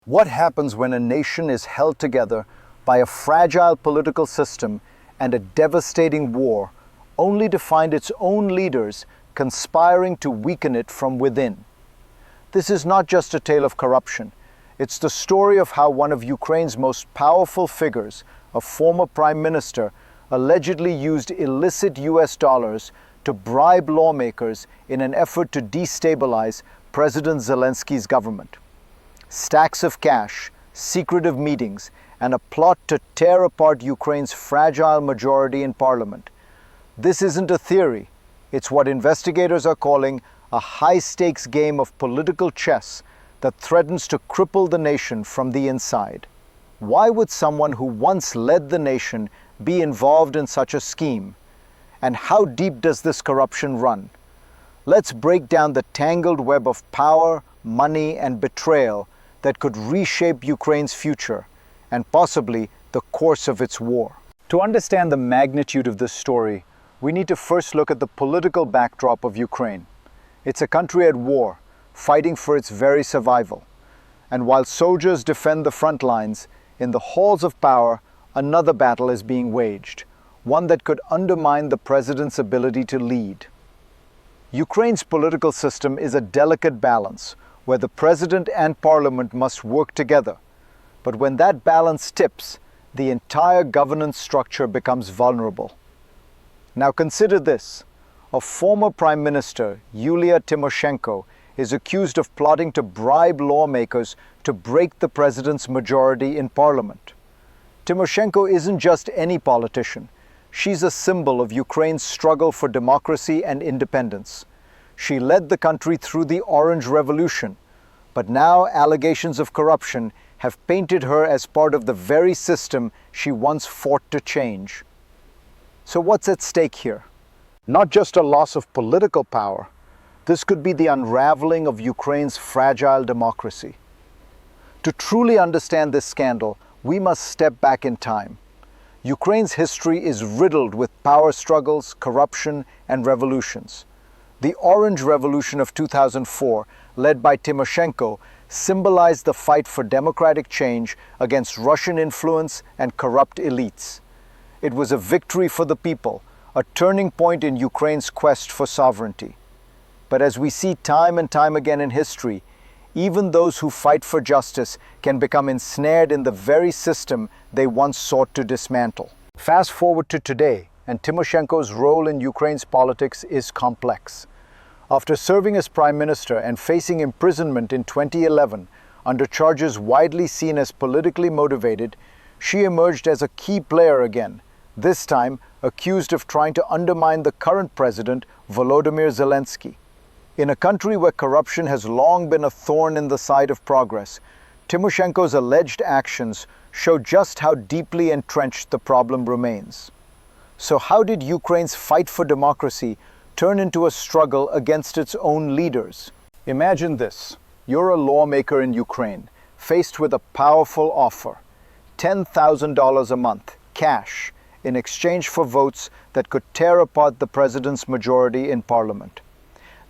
What happens when a nation is held together by a fragile political system and a devastating war, only to find its own leaders conspiring to weaken it from within? This is not just a tale of corruption. It's the story of how one of Ukraine's most powerful figures, a former prime minister, allegedly used illicit US dollars to bribe lawmakers in an effort to destabilize President Zelensky's government. Stacks of cash, secretive meetings, and a plot to tear apart Ukraine's fragile majority in parliament. This isn't a theory. It's what investigators are calling a high-stakes game of political chess that threatens to cripple the nation from the inside. Why would someone who once led the nation be involved in such a scheme? And how deep does this corruption run? Let's break down the tangled web of power, money, and betrayal that could reshape Ukraine's future and possibly the course of its war. To understand the magnitude of this story, we need to first look at the political backdrop of Ukraine. It's a country at war, fighting for its very survival. And while soldiers defend the front lines, in the halls of power, another battle is being waged, one that could undermine the president's ability to lead. Ukraine's political system is a delicate balance, where the president and parliament must work together. But when that balance tips, the entire governance structure becomes vulnerable. Now consider this. A former prime minister, Yulia Tymoshenko, is accused of plotting to bribe lawmakers to break the president's majority in parliament. Tymoshenko isn't just any politician. She's a symbol of Ukraine's struggle for democracy and independence. She led the country through the Orange Revolution, but now allegations of corruption have painted her as part of the very system she once fought to change. So what's at stake here? Not just a loss of political power. This could be the unraveling of Ukraine's fragile democracy. To truly understand this scandal, we must step back in time. Ukraine's history is riddled with power struggles, corruption, and revolutions. The Orange Revolution of 2004, led by Tymoshenko, symbolized the fight for democratic change against Russian influence and corrupt elites. It was a victory for the people, a turning point in Ukraine's quest for sovereignty. But as we see time and time again in history, even those who fight for justice can become ensnared in the very system they once sought to dismantle. Fast forward to today, and Tymoshenko's role in Ukraine's politics is complex. After serving as prime minister and facing imprisonment in 2011 under charges widely seen as politically motivated, she emerged as a key player again, this time accused of trying to undermine the current president, Volodymyr Zelenskyy. In a country where corruption has long been a thorn in the side of progress, Tymoshenko's alleged actions show just how deeply entrenched the problem remains. So how did Ukraine's fight for democracy turn into a struggle against its own leaders? Imagine this. You're a lawmaker in Ukraine, faced with a powerful offer. $10,000 a month, cash, in exchange for votes that could tear apart the president's majority in parliament.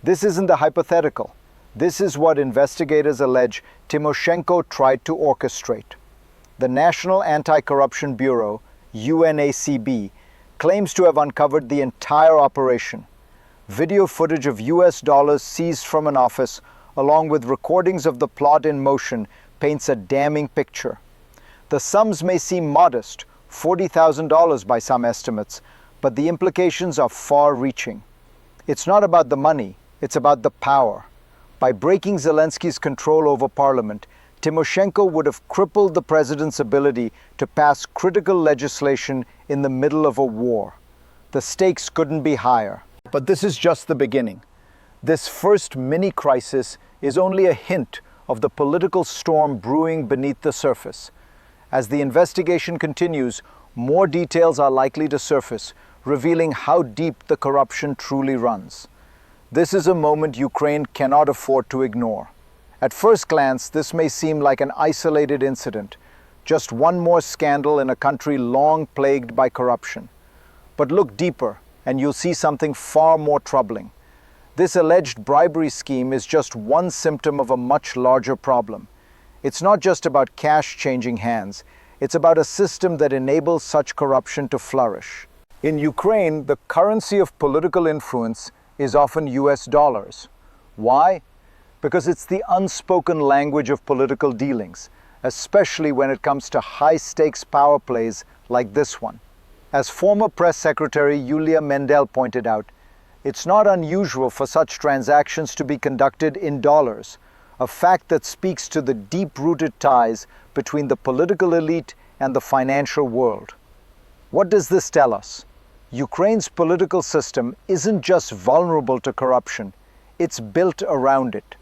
This isn't a hypothetical. This is what investigators allege Tymoshenko tried to orchestrate. The National Anti-Corruption Bureau, UNACB, claims to have uncovered the entire operation. Video footage of US dollars seized from an office, along with recordings of the plot in motion, paints a damning picture. The sums may seem modest, $40,000 by some estimates, but the implications are far-reaching. It's not about the money, it's about the power. By breaking Zelensky's control over parliament, Tymoshenko would have crippled the president's ability to pass critical legislation in the middle of a war. The stakes couldn't be higher. But this is just the beginning. This first mini-crisis is only a hint of the political storm brewing beneath the surface. As the investigation continues, more details are likely to surface, revealing how deep the corruption truly runs. This is a moment Ukraine cannot afford to ignore. At first glance, this may seem like an isolated incident, just one more scandal in a country long plagued by corruption. But look deeper, and you'll see something far more troubling. This alleged bribery scheme is just one symptom of a much larger problem. It's not just about cash changing hands, it's about a system that enables such corruption to flourish. In Ukraine, the currency of political influence is often US dollars. Why? Because it's the unspoken language of political dealings, especially when it comes to high-stakes power plays like this one. As former Press Secretary Yulia Mendel pointed out, it's not unusual for such transactions to be conducted in dollars, a fact that speaks to the deep-rooted ties between the political elite and the financial world. What does this tell us? Ukraine's political system isn't just vulnerable to corruption, it's built around it.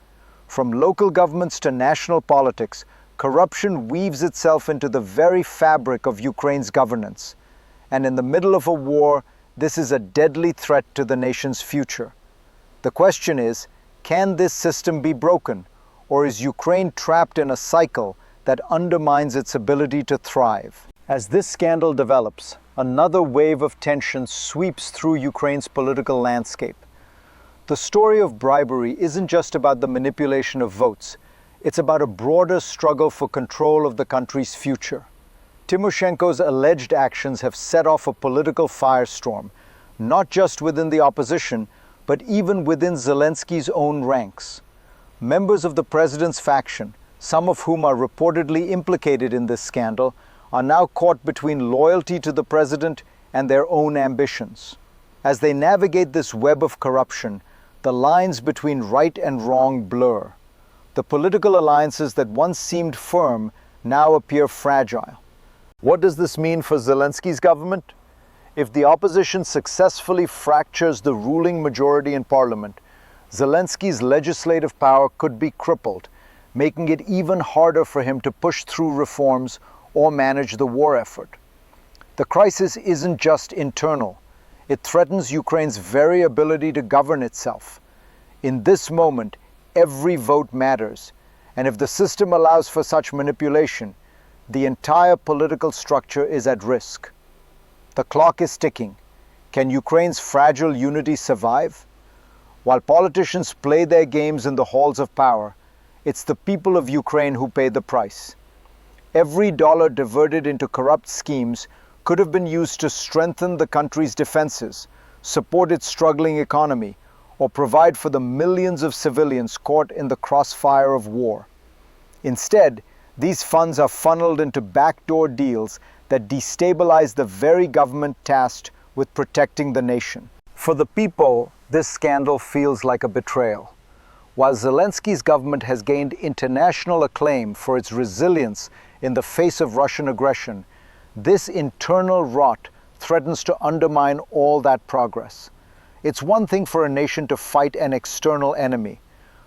From local governments to national politics, corruption weaves itself into the very fabric of Ukraine's governance. And in the middle of a war, this is a deadly threat to the nation's future. The question is, can this system be broken, or is Ukraine trapped in a cycle that undermines its ability to thrive? As this scandal develops, another wave of tension sweeps through Ukraine's political landscape. The story of bribery isn't just about the manipulation of votes. It's about a broader struggle for control of the country's future. Tymoshenko's alleged actions have set off a political firestorm, not just within the opposition, but even within Zelensky's own ranks. Members of the president's faction, some of whom are reportedly implicated in this scandal, are now caught between loyalty to the president and their own ambitions. As they navigate this web of corruption, the lines between right and wrong blur. The political alliances that once seemed firm now appear fragile. What does this mean for Zelensky's government? If the opposition successfully fractures the ruling majority in parliament, Zelensky's legislative power could be crippled, making it even harder for him to push through reforms or manage the war effort. The crisis isn't just internal. It threatens Ukraine's very ability to govern itself. In this moment, every vote matters, and if the system allows for such manipulation, the entire political structure is at risk. The clock is ticking. Can Ukraine's fragile unity survive? While politicians play their games in the halls of power, it's the people of Ukraine who pay the price. Every dollar diverted into corrupt schemes could have been used to strengthen the country's defenses, support its struggling economy, or provide for the millions of civilians caught in the crossfire of war. Instead, these funds are funneled into backdoor deals that destabilize the very government tasked with protecting the nation. For the people, this scandal feels like a betrayal. While Zelensky's government has gained international acclaim for its resilience in the face of Russian aggression, this internal rot threatens to undermine all that progress. It's one thing for a nation to fight an external enemy,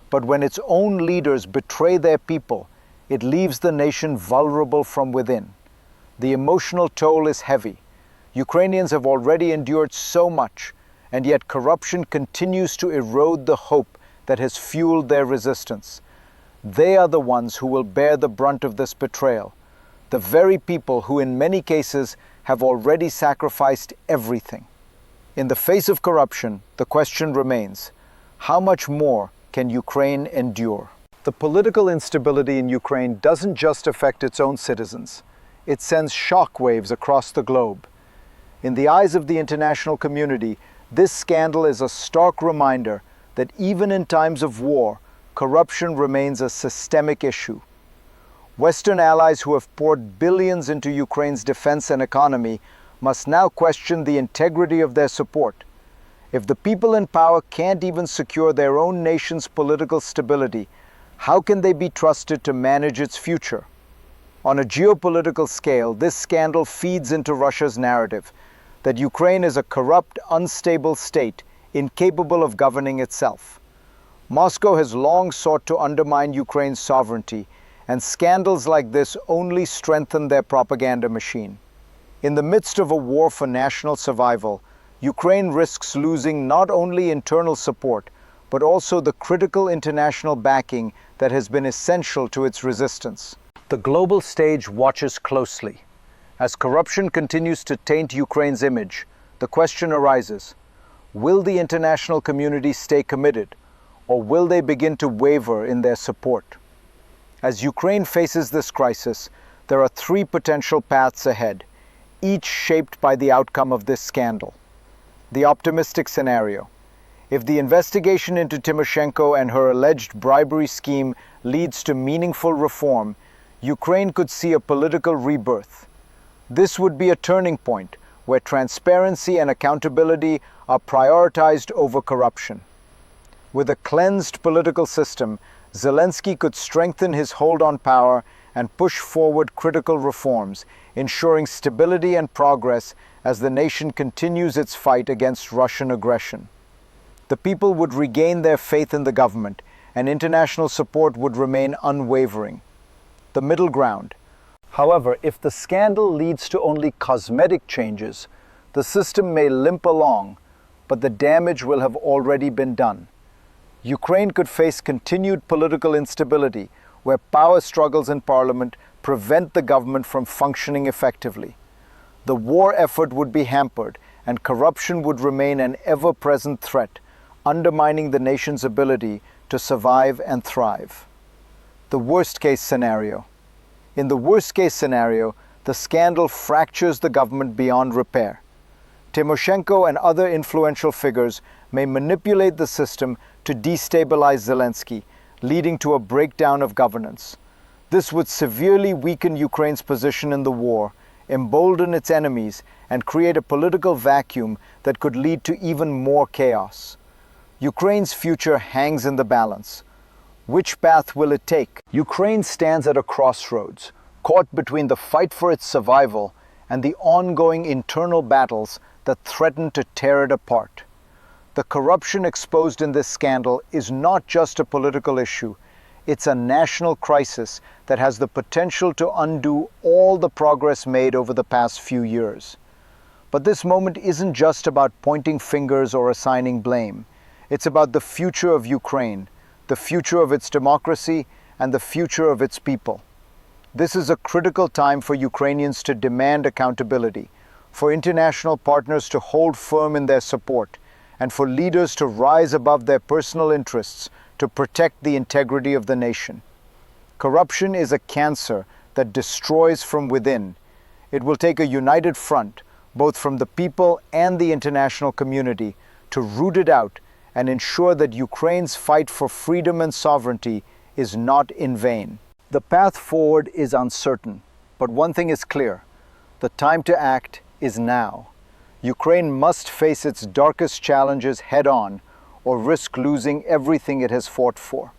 but when its own leaders betray their people, it leaves the nation vulnerable from within. The emotional toll is heavy. Ukrainians have already endured so much, and yet corruption continues to erode the hope that has fueled their resistance. They are the ones who will bear the brunt of this betrayal, the very people who in many cases have already sacrificed everything. In the face of corruption, the question remains, how much more can Ukraine endure? The political instability in Ukraine doesn't just affect its own citizens. It sends shockwaves across the globe. In the eyes of the international community, this scandal is a stark reminder that even in times of war, corruption remains a systemic issue. Western allies who have poured billions into Ukraine's defense and economy must now question the integrity of their support. If the people in power can't even secure their own nation's political stability, how can they be trusted to manage its future? On a geopolitical scale, this scandal feeds into Russia's narrative that Ukraine is a corrupt, unstable state incapable of governing itself. Moscow has long sought to undermine Ukraine's sovereignty, and scandals like this only strengthen their propaganda machine. In the midst of a war for national survival, Ukraine risks losing not only internal support, but also the critical international backing that has been essential to its resistance. The global stage watches closely. As corruption continues to taint Ukraine's image, the question arises, will the international community stay committed, or will they begin to waver in their support? As Ukraine faces this crisis, there are three potential paths ahead, each shaped by the outcome of this scandal. The optimistic scenario. If the investigation into Tymoshenko and her alleged bribery scheme leads to meaningful reform, Ukraine could see a political rebirth. This would be a turning point where transparency and accountability are prioritized over corruption. With a cleansed political system, Zelenskyy could strengthen his hold on power and push forward critical reforms, ensuring stability and progress as the nation continues its fight against Russian aggression. The people would regain their faith in the government, and international support would remain unwavering. The middle ground. However, if the scandal leads to only cosmetic changes, the system may limp along, but the damage will have already been done. Ukraine could face continued political instability, where power struggles in parliament prevent the government from functioning effectively. The war effort would be hampered, and corruption would remain an ever-present threat, undermining the nation's ability to survive and thrive. The worst-case scenario. In the worst-case scenario, the scandal fractures the government beyond repair. Tymoshenko and other influential figures may manipulate the system to destabilize Zelenskyy, leading to a breakdown of governance. This would severely weaken Ukraine's position in the war, embolden its enemies, and create a political vacuum that could lead to even more chaos. Ukraine's future hangs in the balance. Which path will it take? Ukraine stands at a crossroads, caught between the fight for its survival and the ongoing internal battles that threaten to tear it apart. The corruption exposed in this scandal is not just a political issue, it's a national crisis that has the potential to undo all the progress made over the past few years. But this moment isn't just about pointing fingers or assigning blame. It's about the future of Ukraine, the future of its democracy, and the future of its people. This is a critical time for Ukrainians to demand accountability, for international partners to hold firm in their support, and for leaders to rise above their personal interests to protect the integrity of the nation. Corruption is a cancer that destroys from within. It will take a united front, both from the people and the international community, to root it out and ensure that Ukraine's fight for freedom and sovereignty is not in vain. The path forward is uncertain, but one thing is clear: the time to act is now. Ukraine must face its darkest challenges head-on or risk losing everything it has fought for.